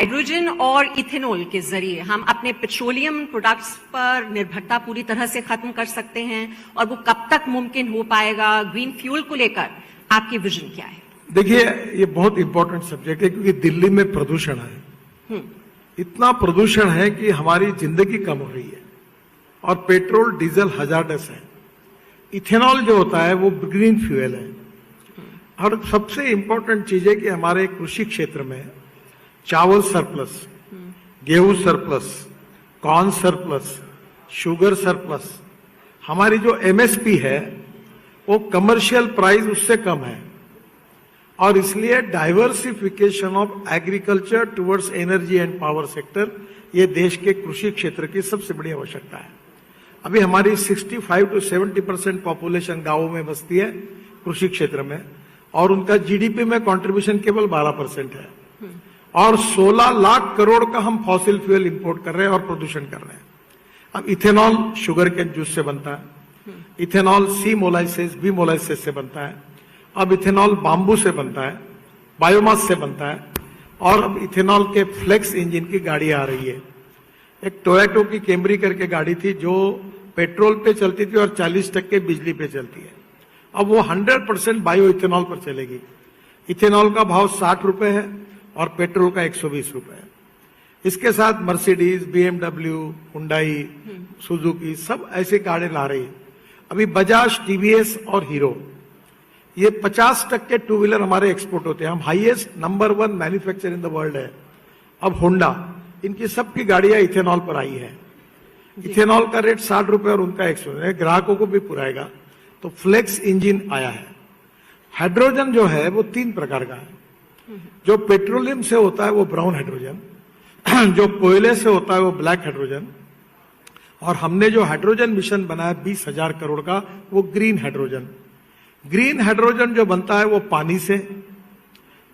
Hydrogen और ethanol के जरिए हम अपने पेट्रोलियम प्रोडक्ट्स पर निर्भरता पूरी तरह से खत्म कर सकते हैं, और वो कब तक मुमकिन हो पाएगा? ग्रीन फ्यूल को लेकर आपकी विजन क्या है? देखिए, ये बहुत इंपॉर्टेंट सब्जेक्ट है, क्योंकि दिल्ली में प्रदूषण है, इतना प्रदूषण है कि हमारी जिंदगी कम हो रही है, और पेट्रोल डीजल हजार्डस है। इथेनॉल जो होता है वो ग्रीन फ्यूल है। और सबसे इंपॉर्टेंट चीज है कि हमारे कृषि क्षेत्र में चावल सरप्लस, गेहूं surplus, corn surplus, sugar surplus, हमारी जो एमएसपी है वो कमर्शियल प्राइस उससे कम है। और इसलिए diversification of agriculture towards energy and power sector, ये देश के कृषि क्षेत्र की सबसे बड़ी आवश्यकता है। अभी हमारी 65 to 70% पॉपुलेशन गांवों में बसती है कृषि क्षेत्र में, और उनका जीडीपी में कंट्रीब्यूशन केवल 12% है। और 16 लाख करोड़ का हम फॉसिल फ्यूल इंपोर्ट कर रहे हैं और प्रदूषण कर रहे हैं। अब इथेनॉल शुगर के जूस से बनता है, इथेनॉल सी मोलाइसिस, बी मोलाइसिस से बनता है, अब इथेनॉल बांबू से बनता है, बायोमास से बनता है, और अब इथेनॉल के फ्लेक्स इंजन की गाड़ी आ रही है। एक टोयोटा की कैमरी करके गाड़ी थी जो पेट्रोल पे चलती थी और 40% बिजली पे चलती है। अब वो 100% बायो इथेनॉल पर चलेगी। इथेनॉल का भाव 60 रुपए है और पेट्रोल का 120 रुपए है। इसके साथ मर्सिडीज, बीएमडब्ल्यू, हुंडई, सुजुकी सब ऐसे गाड़ी ला रही है। अभी बजाज, टीवीएस और हीरो, ये 50% टू व्हीलर हमारे एक्सपोर्ट होते हैं। हम highest number 1 manufacturer in the world है। अब होंडा, इनकी सबकी गाड़ियां इथेनॉल पर आई है। इथेनॉल का रेट 60 रुपए और उनका 100 है, ग्राहकों को भी पुराएगा। तो फ्लेक्स इंजन आया है। हाइड्रोजन जो है वो 3 प्रकार का है। जो पेट्रोलियम से होता है वो ब्राउन हाइड्रोजन, जो कोयले से होता है वो ब्लैक हाइड्रोजन, और हमने जो हाइड्रोजन मिशन बनाया 20,000 करोड़ का, वो ग्रीन हाइड्रोजन। ग्रीन हाइड्रोजन जो बनता है वो पानी से,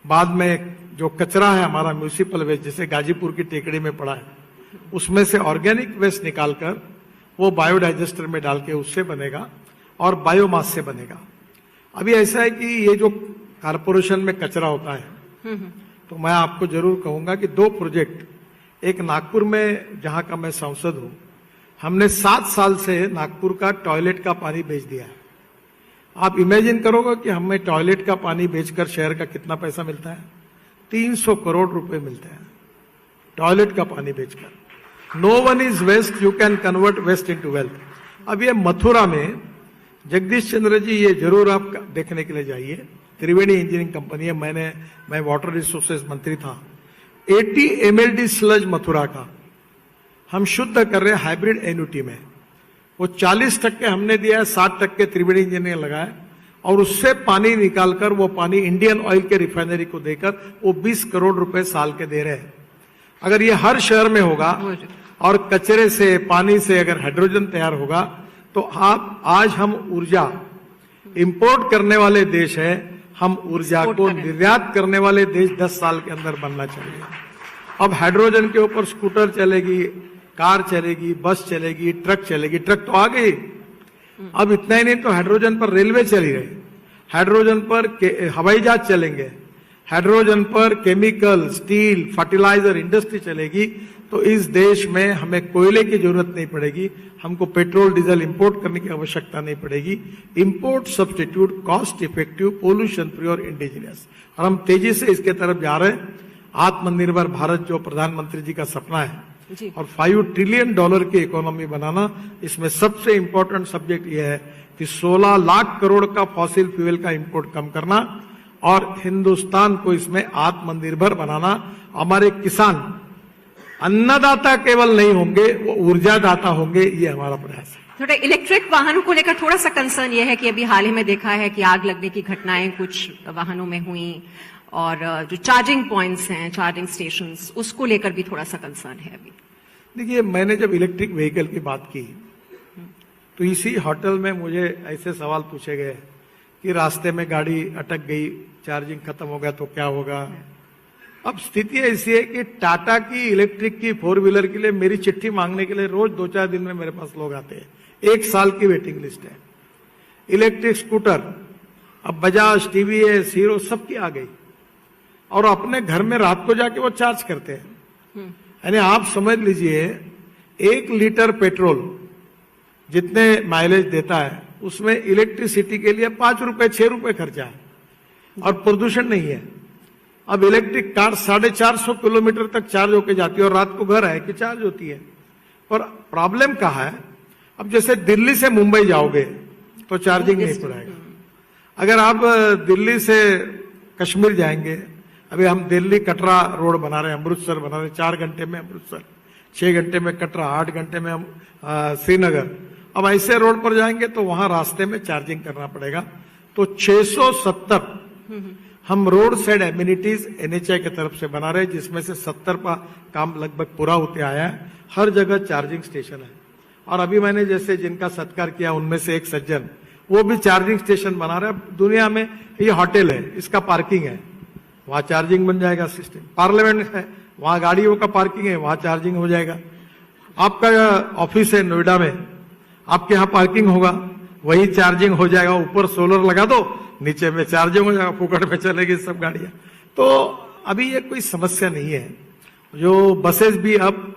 बाद में जो कचरा है हमारा म्यूनिसिपल वेस्ट, जैसे गाजीपुर की टेकड़ी में पड़ा है, उसमें से ऑर्गेनिक वेस्ट निकालकर वो बायोडाइजेस्टर में डाल के उससे बनेगा, और बायोमास से बनेगा। अभी ऐसा है कि ये जो कारपोरेशन में कचरा होता है, तो मैं आपको जरूर कहूंगा कि 2 प्रोजेक्ट, एक नागपुर में जहां का मैं सांसद हूं, हमने 7 साल से नागपुर का टॉयलेट का पानी बेच दिया है। आप इमेजिन करोगे कि हमें टॉयलेट का पानी बेचकर शहर का कितना पैसा मिलता है? 300 करोड़ रुपए मिलते हैं टॉयलेट का पानी बेचकर। No one is waste, you can convert waste into wealth. अब ये मथुरा में जगदीश चंद्र जी, ये जरूर आप देखने के लिए जाइए, त्रिवेणी इंजीनियरिंग कंपनी है, मैं वाटर रिसोर्सेज मंत्री था। 80 MLD स्लज मथुरा का हम शुद्ध कर रहे हैं हाइब्रिड एन्युटी में। वो 40% हमने दिया है, 60% त्रिवेणी इंजीनियरिंग लगाया, और उससे पानी निकालकर वो पानी इंडियन ऑयल के रिफाइनरी को देकर वो 20 करोड़ रुपए साल के दे रहे हैं। अगर ये हर शहर में होगा और कचरे से, पानी से अगर हाइड्रोजन तैयार होगा, तो आप आज हम ऊर्जा इंपोर्ट करने वाले देश है, हम ऊर्जा को निर्यात करने वाले देश 10 साल के अंदर बनना चाहिए। अब हाइड्रोजन के ऊपर स्कूटर चलेगी, कार चलेगी, बस चलेगी, ट्रक चलेगी। ट्रक तो आ गई, अब इतना ही नहीं तो हाइड्रोजन पर रेलवे चली रही, हाइड्रोजन पर हवाई जहाज चलेंगे, हाइड्रोजन पर केमिकल, स्टील, फर्टिलाइजर इंडस्ट्री चलेगी। तो इस देश में हमें कोयले की जरूरत नहीं पड़ेगी, हमको पेट्रोल डीजल इंपोर्ट करने की आवश्यकता नहीं पड़ेगी। Import substitute, cost effective, pollution free और इंडिजिनियस, और हम तेजी से इसके तरफ जा रहे हैं। आत्मनिर्भर भारत जो प्रधानमंत्री जी का सपना है, और $5 ट्रिलियन की इकोनॉमी बनाना, इसमें सबसे इंपॉर्टेंट सब्जेक्ट यह है कि 16 लाख करोड़ का फॉसिल फ्यूल का इंपोर्ट कम करना, और हिंदुस्तान को इसमें आत्मनिर्भर बनाना। हमारे किसान अन्नदाता केवल नहीं होंगे, वो ऊर्जादाता होंगे, ये हमारा प्रयास है। थोड़ा इलेक्ट्रिक वाहनों को लेकर थोड़ा सा कंसर्न यह है कि अभी हाल ही में देखा है कि आग लगने की घटनाएं कुछ वाहनों में हुई, और जो चार्जिंग पॉइंट्स हैं, चार्जिंग स्टेशंस, उसको लेकर भी थोड़ा सा कंसर्न है अभी। देखिए, मैंने जब इलेक्ट्रिक व्हीकल की बात की तो इसी होटल में मुझे ऐसे सवाल पूछे गए कि रास्ते में गाड़ी अटक गई, चार्जिंग खत्म हो गया तो क्या होगा। अब स्थिति ऐसी है कि टाटा की इलेक्ट्रिक की 4 व्हीलर के लिए मेरी चिट्ठी मांगने के लिए रोज 2-4 दिन में मेरे पास लोग आते हैं। 1 साल की वेटिंग लिस्ट है। इलेक्ट्रिक स्कूटर अब बजाज, टीवीएस, हीरो सबकी आ गई, और अपने घर में रात को जाके वो चार्ज करते हैं। यानी आप समझ लीजिए 1 लीटर पेट्रोल जितने माइलेज देता है उसमें इलेक्ट्रिसिटी के लिए 5 रुपए 6 रुपए खर्चा है और प्रदूषण नहीं है। अब इलेक्ट्रिक कार 450 किलोमीटर तक चार्ज होके जाती है और रात को घर आए कि चार्ज होती है। पर प्रॉब्लम कहाँ है, अब जैसे दिल्ली से मुंबई जाओगे तो चार्जिंग नहीं पड़ेगा। अगर आप दिल्ली से कश्मीर जाएंगे, अभी हम दिल्ली कटरा रोड बना रहे हैं, अमृतसर बना रहे हैं, 4 घंटे में अमृतसर, 6 घंटे में कटरा, 8 घंटे में हम श्रीनगर। अब ऐसे रोड पर जाएंगे तो वहां रास्ते में चार्जिंग करना पड़ेगा। तो 670 हम रोड साइड एम्यूनिटीज एनएचआई की तरफ से बना रहे हैं, जिसमें से 70 का काम लगभग पूरा होते आया है। हर जगह चार्जिंग स्टेशन है। और अभी मैंने जैसे जिनका सत्कार किया उनमें से एक सज्जन, वो भी चार्जिंग स्टेशन बना रहे हैं। दुनिया में ये होटल है, इसका पार्किंग है, वहां चार्जिंग बन जाएगा सिस्टम। पार्लियामेंट है, वहां गाड़ियों का पार्किंग है, वहां चार्जिंग हो जाएगा। आपका ऑफिस है नोएडा में, आपके यहाँ पार्किंग होगा, वही चार्जिंग हो जाएगा। ऊपर सोलर लगा दो, नीचे में चार्जिंग हो जाएगा, फुकट में चलेगी सब गाड़ियां। तो अभी ये कोई समस्या नहीं है। जो बसेस भी, अब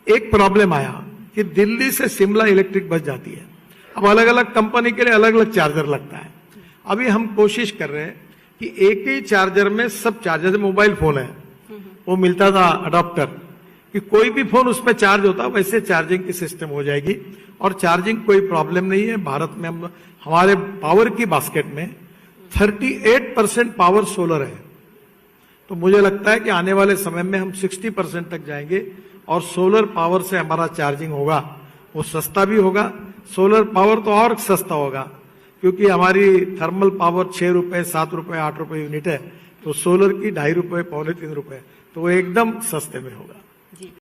एक प्रॉब्लम आया कि दिल्ली से शिमला इलेक्ट्रिक बस जाती है। अब अलग अलग कंपनी के लिए अलग अलग चार्जर लगता है। अभी हम कोशिश कर रहे हैं कि एक ही चार्जर में सब चार्जर, जैसे मोबाइल फोन है वो मिलता था अडॉप्टर, कि कोई भी फोन उसमें चार्ज होता, वैसे चार्जिंग की सिस्टम हो जाएगी और चार्जिंग कोई प्रॉब्लम नहीं है। भारत में हम हमारे पावर की बास्केट में 38% पावर सोलर है। तो मुझे लगता है कि आने वाले समय में हम 60% तक जाएंगे और सोलर पावर से हमारा चार्जिंग होगा, वो सस्ता भी होगा। सोलर पावर तो और सस्ता होगा क्योंकि हमारी थर्मल पावर 6 रुपए 7 रुपए 8 रुपए यूनिट है, तो सोलर की 2.5 रुपए 2.25 रुपए, तो वो एकदम सस्ते में होगा।